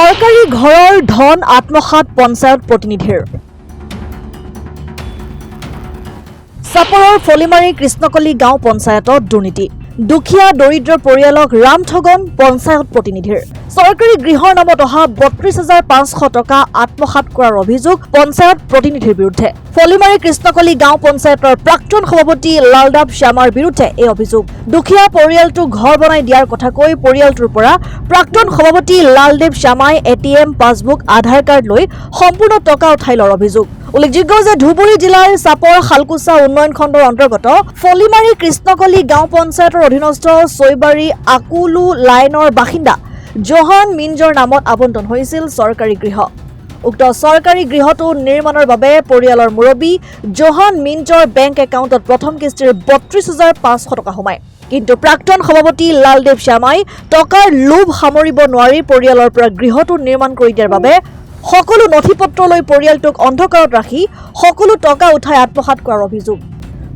চৰকাৰী ঘৰৰ ধন আত্মসাৎ পঞ্চায়ত প্ৰতিনিধিৰ চাপৰৰ ফলিমাৰী কৃষ্ণকলি গাঁও পঞ্চায়তত দুৰ্নীতি দুখীয়া দৰিদ্ৰ পৰিয়ালক ৰামঠগন পঞ্চায়ত প্ৰতিনিধিৰ চৰকাৰী গৃহৰ নামত অহা ৩২,৫০০ টকা আত্মসাৎ কৰাৰ অভিযোগ পঞ্চায়ত প্ৰতিনিধিৰ বিৰুদ্ধে ফলিমাৰী কৃষ্ণকলি গাঁও পঞ্চায়তৰ প্ৰাক্তন সভাপতি লালদাব শ্যামাৰ বিৰুদ্ধে এই অভিযোগ দুখীয়া পৰিয়ালটো ঘৰ বনাই দিয়াৰ কথা কৈ পৰিয়ালটোৰ পৰা প্ৰাক্তন সভাপতি লালদেৱ শ্যামাই এটিএম পাছবুক আধাৰ কাৰ্ড লৈ সম্পূৰ্ণ টকা উঠাই লোৱাৰ অভিযোগ উল্লেখযোগ্য যে ধুবুৰী জিলাৰ চাপৰ শালকুচা উন্নয়ন খণ্ডৰ অন্তৰ্গত ফলিমাৰী কৃষ্ণকলি গাঁও পঞ্চায়তৰ অধীনস্থ ছৈবাৰী আকুলু লাইনৰ বাসিন্দা জোহান মিঞ্জৰ নামত আবণ্টন হৈছিল চৰকাৰী গৃহ উক্ত চৰকাৰী গৃহটো নিৰ্মাণৰ বাবে পৰিয়ালৰ মুৰব্বী জোহান মিঞ্জৰ বেংক একাউণ্টত প্ৰথম কিস্তিৰ ৩২,৫০০ টকা সোমায় কিন্তু প্ৰাক্তন সভাপতি লালদেৱ শ্যামাই টকাৰ লোভ সামৰিব নোৱাৰি পৰিয়ালৰ পৰা গৃহটো নিৰ্মাণ কৰি দিয়াৰ বাবে সকলো নথিপত্ৰ লৈ পৰিয়ালটোক অন্ধকাৰত ৰাখি সকলো টকা উঠাই আত্মসাৎ কৰাৰ অভিযোগ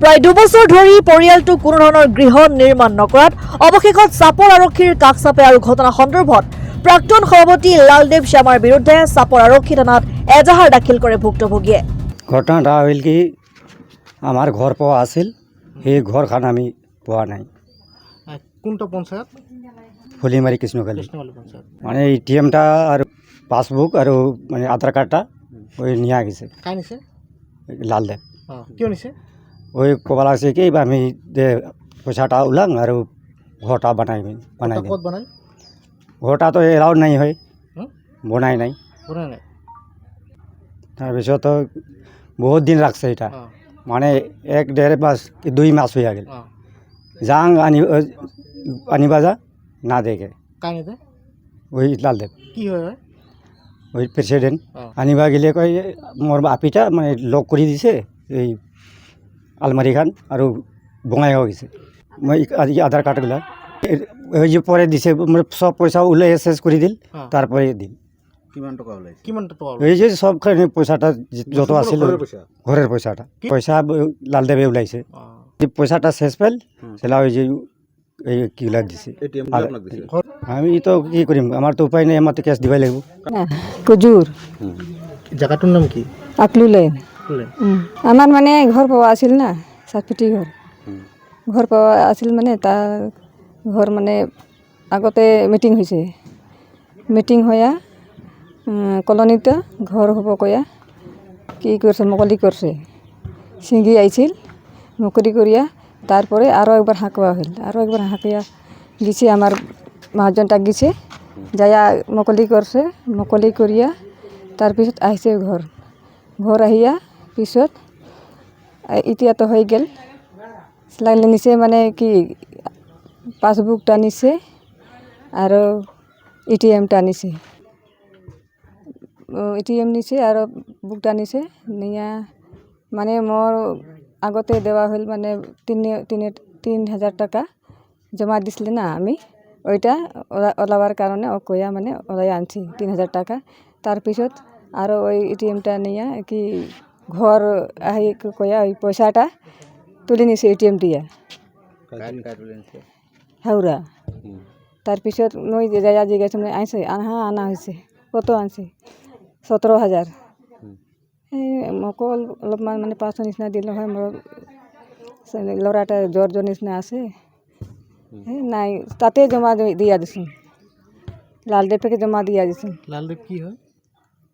প্ৰায় ২ বছৰ ধৰি পৰিয়ালটোক কোনো ধৰণৰ গৃহ নিৰ্মাণ নকৰাত অৱশেষত চাপৰ আৰক্ষীৰ কাষ চাপে আৰু ঘটনা সন্দৰ্ভত প্ৰাক্তন সভাপতি লালদেৱ শ্যামাৰ বিৰুদ্ধে চাপৰ আৰক্ষী থানাত এজাহাৰ দাখিল কৰে ভুক্তভোগীয়ে ঘটনাটা হল কি আমার ঘর পাওয়া আছিল সেই ঘরখান আমি পাওয়া নাই কোনটা পঞ্চায়েত ফলিমারি কৃষ্ণকালী কৃষ্ণকালী পঞ্চায়েত মানে এটিএমটা আর পাসবুক আর মানে আধার কার্ডটা ওই নিয়ে গেছে কাই নিছে লালদেব কিয় নিছে ওই কবা লাগছে কি আমি যে পয়সাটা ওলাং আর ঘরটা বানাই বানাই দিম ক'ত বনাই ঘরটা তো এলাউড নাই হয় হুম? বনাই নাই বনাই নাই তাৰপিছত তো বহুত দিন রাখছে এটা অঁ মানে 1-1.5 মাস কি 2 মাস হয়ে গেল অঁ যাং আনিবা যা না দেখে কাই নিছে ওই লালদেব কি হয় ওই প্রেসিডেন্ট অঁ আনিবা গেলে কয় মোর আপিটা মানে লক করে দিছে এই আলমারিখান আর বঙাই হয়ে গেছে মই আজি আধার কার্ডগুলা ওই যে পরে দিছে মানে সব পয়সা উলাই শেষ করে দিল হ্যাঁ। তারপরে দিল কিমান টকা এই যে সবখানে পয়সাটা যত আছিল ঘরের পয়সাটা পয়সা লালদেবে ওলাইছে যে পয়সাটা শেষ পেল সেটা ওই যে এই কিগুলা দিছে আমি তো কি করিম আমার তো উপায় নেই আমার তো ক্যাশ দিবাই লাগবে কুজুর জায়গাটোৰ নাম কি আকলু লাইন ক'লে আমাৰ মানে ঘৰ পোৱা আছিল না চাকপিটি ঘৰ পোৱা আছিল মানে তাৰ ঘৰ মানে আগতে মিটিং হৈছে মিটিং হোৱা কলনীতে ঘৰ হ'ব কয়া কি কৰিছে মুকলি কৰিছে ছিঙি আহিছিল মুকলি কৰিয়া তাৰপৰে আৰও একবাৰ হাঁকুয়া হইল আৰও একবাৰ হাঁকিয়া গেছে আমাৰ মহাজনটা গেছে যাইয়া মুকলি কৰছে মুকলি কৰিয়া তাৰপিছত আহিছে ঘৰ আহিয়া পিছত এতিয়া তো হৈ গেল লাগিলে নিচে মানে কি পাছবুকটা নিছে আৰু এটিএমটা নিছে এটিএম নিছে আৰু বুকটা নিছে নিয়া মানে মোৰ আগতে দেওয়া হল মানে 3,000 টাকা জমা দিছিলে না আমি ওইটা ওলাবার কারণে ও কয়া মানে ওলাই আনছি 3,000 টাকা তাৰপিছত আৰু ওই এটিএমটা নিয়া কি ঘৰ আহি কয়া ওই পয়সাটা তুলে নিছে এটিএম দিয়া হাওড়া তাৰপিছত মই যাইয়া জিজ্ঞাসা মানে আনছে আনা হৈছে কত আনছে 17,000 মোকো অলপমান মানে 500 নিচিনা দিলে হয় মোৰ ল'ৰাটা জ্বৰ নিচিনা আছে নাই তাতে জমা দিয়া দিছোঁ লালদেৱকে জমা দিয়া দিছোঁ লালদেৱ কি হয়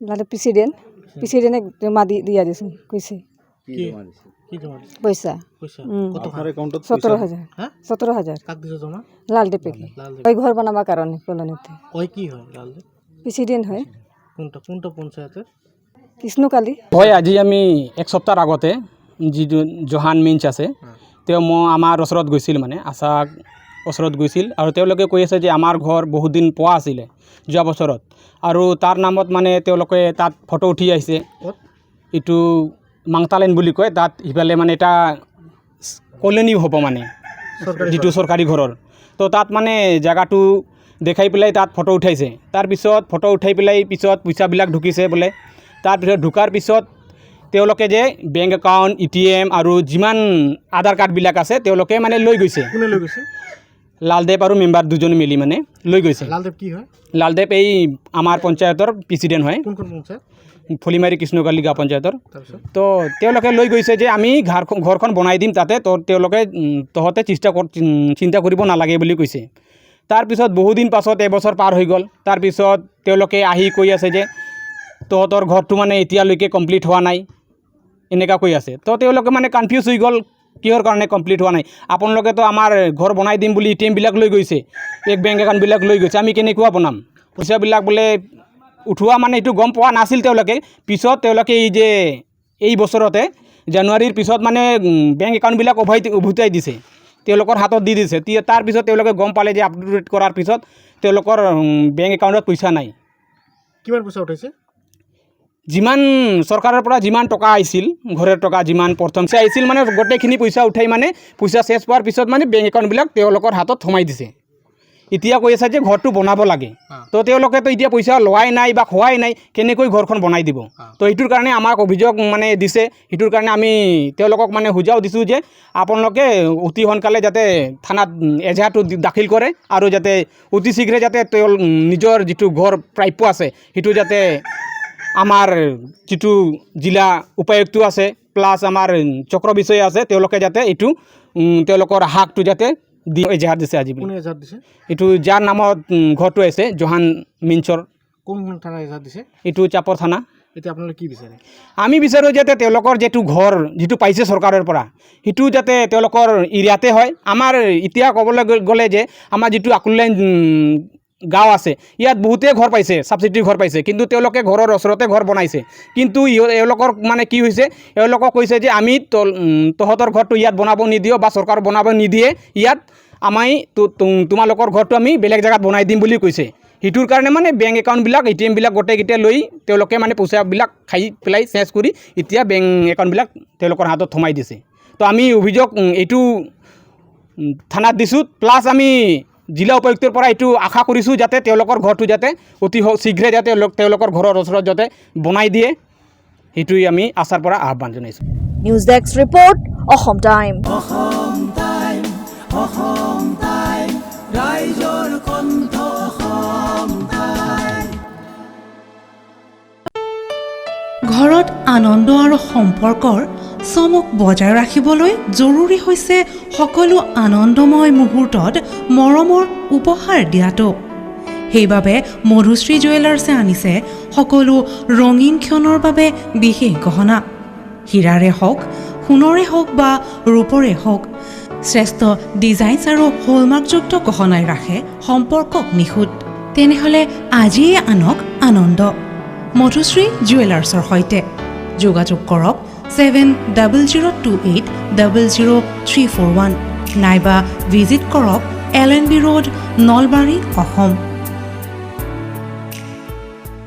লালদেৱ প্ৰেচিডেণ্টে জমা দিয়া দিছোঁ কৈছে কি জমা দিছে পইচা পইচা আপনাৰ একাউন্টত 17,000 হ্যাঁ 17,000 কাক দিছে জমা লালদেৱকে লালদেৱ ওই ঘৰ বনাবাৰ কাৰণে কলনীতে কয় কি হয় লালদেৱ প্ৰেচিডেণ্ট হয় কোনটা পঞ্চায়েতেৰ কৃষ্ণকালী হয় আজি আমি এক সপ্তাহৰ আগতে যিটো জোহান মিঞ্চ আছে তেওঁ আমাৰ ওচৰত গৈছিল মানে আশা ওচৰত গৈছিল আৰু তেওঁলোকে কৈ আছে যে আমাৰ ঘৰ বহুত দিন পোৱা আছিলে যোৱা বছৰত আৰু তাৰ নামত মানে তেওঁলোকে তাত ফটো উঠি আহিছে এইটো মাংতালাইন বুলি কয় তাত সিফালে মানে এটা কলনী হ'ব মানে যিটো চৰকাৰী ঘৰৰ তো তাত মানে জেগাটো দেখাই পেলাই তাত ফটো উঠাইছে তাৰপিছত ফটো উঠাই পেলাই পিছত পইচাবিলাক ঢুকিছে বোলে তাৰপিছত ঢুকাৰ পিছত তেওঁলোকে যে বেংক একাউণ্ট এটিএম আৰু যিমান আধাৰ কাৰ্ডবিলাক আছে তেওঁলোকে মানে লৈ গৈছে কোনে লৈ গৈছে লালদেৱ আৰু মেম্বাৰ দুজন মিলি মানে লৈ গৈছে। লালদেৱ কি হয়? লালদেৱ এই আমাৰ পঞ্চায়তৰ প্ৰেচিডেণ্ট হয়, কোনখন পঞ্চায়ত? ফলিমাৰী কৃষ্ণকালী গাঁও পঞ্চায়তৰ। তাৰপিছত তো তেওঁলোকে লৈ গৈছে যে আমি ঘৰখন বনাই দিম তাতে, তো তেওঁলোকে তহঁতে চিন্তা কৰিব নালাগে বুলি কৈছে। তাৰপিছত বহুদিন পাছত এবছৰ পাৰ হৈ গ'ল। তাৰপিছত তেওঁলোকে আহি কৈ আছে যে তহঁতৰ ঘৰটো মানে এতিয়ালৈকে কমপ্লিট হোৱা নাই, এনেকুৱা কৈ আছে। তো তেওঁলোকে মানে কনফিউজ হৈ গ'ল, কিহৰ কাৰণে কমপ্লিট হোৱা নাই? আপোনালোকেতো আমাৰ ঘৰ বনাই দিম বুলি ATM-বিলাক লৈ গৈছে, বেংক একাউণ্টবিলাক লৈ গৈছে, আমি কেনেকুৱা বনাম? পইচাবিলাক বোলে উঠোৱা মানে এইটো গম পোৱা নাছিল তেওঁলোকে। পিছত তেওঁলোকে এই বছৰতে জানুৱাৰীৰ পিছত মানে বেংক একাউণ্টবিলাক উভতাই দিছে, তেওঁলোকৰ হাতত দি দিছে। তাৰপিছত তেওঁলোকে গম পালে যে আপডেট কৰাৰ পিছত তেওঁলোকৰ বেংক একাউণ্টত পইচা নাই। কিমান পইচা উঠাইছে? যিমান চৰকাৰৰ পৰা যিমান টকা আহিছিল, ঘৰৰ টকা যিমান প্ৰথম আহিছিল মানে গোটেইখিনি পইচা উঠাই মানে পইচা শেষ হোৱাৰ পিছত মানে বেংক একাউণ্টবিলাক তেওঁলোকৰ হাতত সোমাই দিছে। এতিয়া কৈ আছে যে ঘৰটো বনাব লাগে। তো তেওঁলোকেতো এতিয়া পইচা লোৱাই নাই বা খোৱাই নাই, কেনেকৈ ঘৰখন বনাই দিব? তো সেইটোৰ কাৰণে আমাক অভিযোগ মানে দিছে। সেইটোৰ কাৰণে আমি তেওঁলোকক মানে সুঝাও দিছোঁ যে আপোনালোকে অতি সোনকালে যাতে থানাত এজাহাৰটো দাখিল কৰে আৰু যাতে অতি শীঘ্ৰে যাতে নিজৰ যিটো ঘৰ প্ৰাপ্য আছে সেইটো যাতে আমাৰ যিটো জিলা উপায়ুক্ত আছে প্লাছ আমাৰ চক্ৰ বিষয়া আছে, তেওঁলোকে যাতে এইটো তেওঁলোকৰ হাকটো যাতে দি এজাহাৰ দিছে। আজি কোনে এজাহাৰ দিছে? এইটো যাৰ নামত ঘৰটো আছে জহান মিঞ্চৰ। কোন থানা এজাহাৰ দিছে? এইটো চাপৰ থানা। এতিয়া আপোনালোকে কি বিচাৰে? আমি বিচাৰোঁ যাতে তেওঁলোকৰ যিটো ঘৰ যিটো পাইছে চৰকাৰৰ পৰা সেইটো যাতে তেওঁলোকৰ এৰিয়াতে হয়। আমাৰ এতিয়া ক'বলৈ গ'লে যে আমাৰ যিটো আকুললাইন গাঁও আছে ইয়াত বহুতেই ঘৰ পাইছে, ছাবচিডিৰ ঘৰ পাইছে, কিন্তু তেওঁলোকে ঘৰৰ ওচৰতে ঘৰ বনাইছে। কিন্তু এওঁলোকৰ মানে কি হৈছে, এওঁলোকক কৈছে যে আমি তহঁতৰ ঘৰটো ইয়াত বনাব নিদিওঁ বা চৰকাৰ বনাব নিদিয়ে, ইয়াত তোমালোকৰ ঘৰটো আমি বেলেগ জেগাত বনাই দিম বুলি কৈছে। সেইটোৰ কাৰণে মানে বেংক একাউণ্টবিলাক ATM-বিলাক গোটেইকেইটা লৈ তেওঁলোকে মানে পইচাবিলাক খাই পেলাই চেঞ্জ কৰি এতিয়া বেংক একাউণ্টবিলাক তেওঁলোকৰ হাতত সোমাই দিছে। তো আমি অভিযোগ এইটো থানাত দিছোঁ, প্লাছ আমি জিলা উপায়ুক্তৰ পৰা এইটো আশা কৰিছোঁ যাতে তেওঁলোকৰ ঘৰটো যাতে অতি শীঘ্ৰে যাতে তেওঁলোকৰ ঘৰৰ ওচৰত যাতে বনাই দিয়ে, সেইটোৱে আমি আশাৰ পৰা আহ্বান জনাইছোঁ। News desk report, Assam time. ঘৰত আনন্দ আৰু সম্পৰ্কৰ চমক বজাই ৰাখিবলৈ জৰুৰী হৈছে সকলো আনন্দময় মুহূৰ্তত মৰমৰ উপহাৰ দিয়াটো। সেইবাবে মধুশ্ৰী জুৱেলাৰ্ছে আনিছে সকলো ৰঙীন ক্ষণৰ বাবে বিশেষ গহনা। হীৰাৰে হওক, সোণৰে হওক বা ৰূপৰে হওক, শ্ৰেষ্ঠ ডিজাইনছ আৰু হলমাৰ্কযুক্ত গহনাই ৰাখে সম্পৰ্কক নিখুঁত। তেনেহ'লে আজিয়ে আনক আনন্দ মধুশ্ৰী জুৱেলাৰ্ছৰ সৈতে। যোগাযোগ কৰক 7002800341 নাইবা ভিজিট কৰক LNB ৰোড, নলবাৰী, অসম।